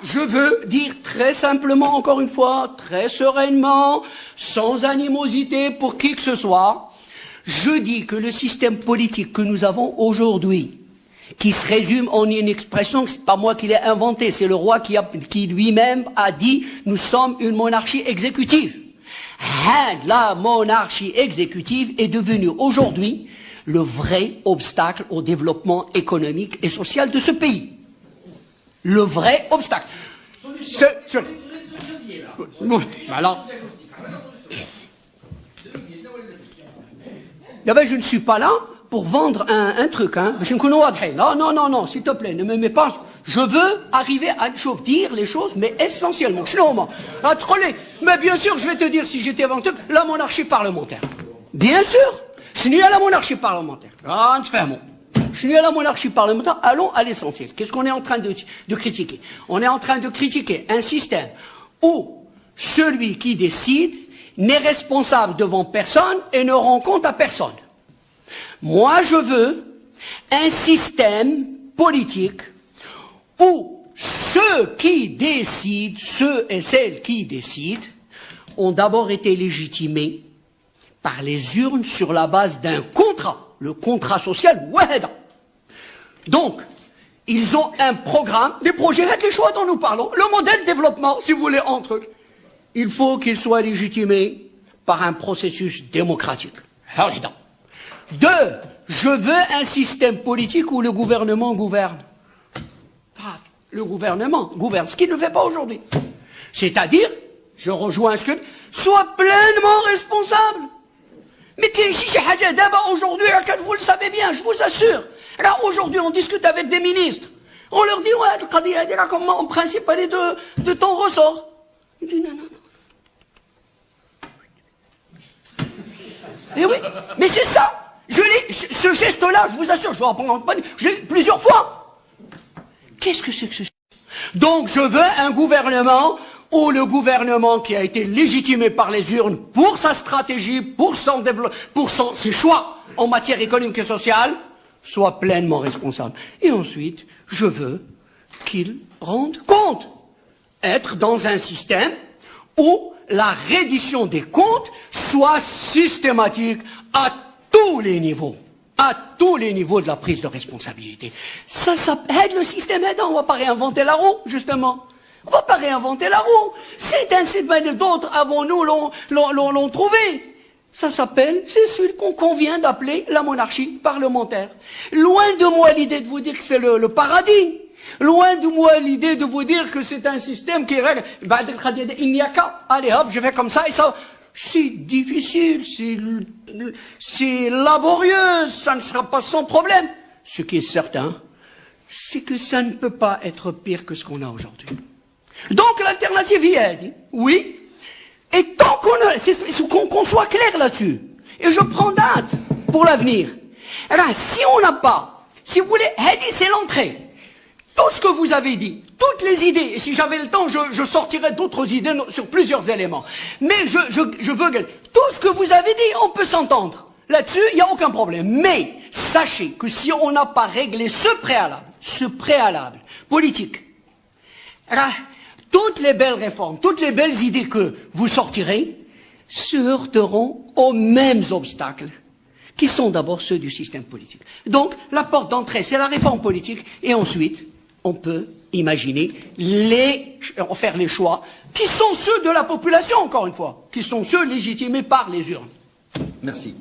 je veux dire très simplement, encore une fois, très sereinement, sans animosité pour qui que ce soit, je dis que le système politique que nous avons aujourd'hui, qui se résume en une expression, c'est pas moi qui l'ai inventé, c'est le roi qui lui-même a dit « nous sommes une monarchie exécutive ». La monarchie exécutive est devenue aujourd'hui le vrai obstacle au développement économique et social de ce pays. Le vrai obstacle. Alors, je ne suis pas là pour vendre un truc. Hein. Non, s'il te plaît, ne me mets pas... Je veux arriver à dire les choses, mais essentiellement. À troller. Mais bien sûr, je vais te dire, si j'étais avant tout, la monarchie parlementaire. Bien sûr, je suis à la monarchie parlementaire. Je suis à la monarchie parlementaire. Allons à l'essentiel. Qu'est-ce qu'on est en train de critiquer? On est en train de critiquer un système où celui qui décide n'est responsable devant personne et ne rend compte à personne. Moi, je veux un système politique où ceux qui décident, ceux et celles qui décident, ont d'abord été légitimés par les urnes sur la base d'un contrat, le contrat social Waheda. Donc, ils ont un programme, des projets, avec les choix dont nous parlons, le modèle développement, si vous voulez, en truc. Il faut qu'il soit légitimé par un processus démocratique. Deux, je veux un système politique où le gouvernement gouverne. Le gouvernement gouverne, ce qu'il ne fait pas aujourd'hui. C'est-à-dire, je rejoins ce que... Sois pleinement responsable. Mais aujourd'hui, vous le savez bien, je vous assure. Alors aujourd'hui, on discute avec des ministres. On leur dit, ouais, comment, en principe, elle est de ton ressort. Il dit, non. Et oui, mais c'est ça. Ce geste-là, je vous assure, je dois en prendre plusieurs fois. Qu'est-ce que c'est que ce... Donc je veux un gouvernement où le gouvernement qui a été légitimé par les urnes pour sa stratégie, pour ses choix en matière économique et sociale, soit pleinement responsable. Et ensuite, je veux qu'il rende compte. Être dans un système où la reddition des comptes soit systématique à tous les niveaux. À tous les niveaux de la prise de responsabilité. Ça aide le système aidant. On ne va pas réinventer la roue, justement. On ne va pas réinventer la roue. C'est un système d'autres avant nous l'ont trouvé. Ça s'appelle, c'est celui qu'on convient d'appeler la monarchie parlementaire. Loin de moi l'idée de vous dire que c'est le paradis. Loin de moi l'idée de vous dire que c'est un système qui règle. Il n'y a qu'à. Allez hop, je fais comme ça et ça... C'est difficile, c'est laborieux, ça ne sera pas sans problème. Ce qui est certain, c'est que ça ne peut pas être pire que ce qu'on a aujourd'hui. Donc l'alternative y est, oui. Et tant qu'on soit clair là-dessus, et je prends date pour l'avenir, alors si on n'a pas, si vous voulez, c'est l'entrée. Tout ce que vous avez dit, toutes les idées, et si j'avais le temps, je sortirais d'autres idées sur plusieurs éléments. Mais je veux que tout ce que vous avez dit, on peut s'entendre. Là-dessus, il n'y a aucun problème. Mais sachez que si on n'a pas réglé ce préalable politique, alors, toutes les belles réformes, toutes les belles idées que vous sortirez se heurteront aux mêmes obstacles, qui sont d'abord ceux du système politique. Donc, la porte d'entrée, c'est la réforme politique, et ensuite, on peut imaginer faire les choix qui sont ceux de la population, encore une fois, qui sont ceux légitimés par les urnes. Merci.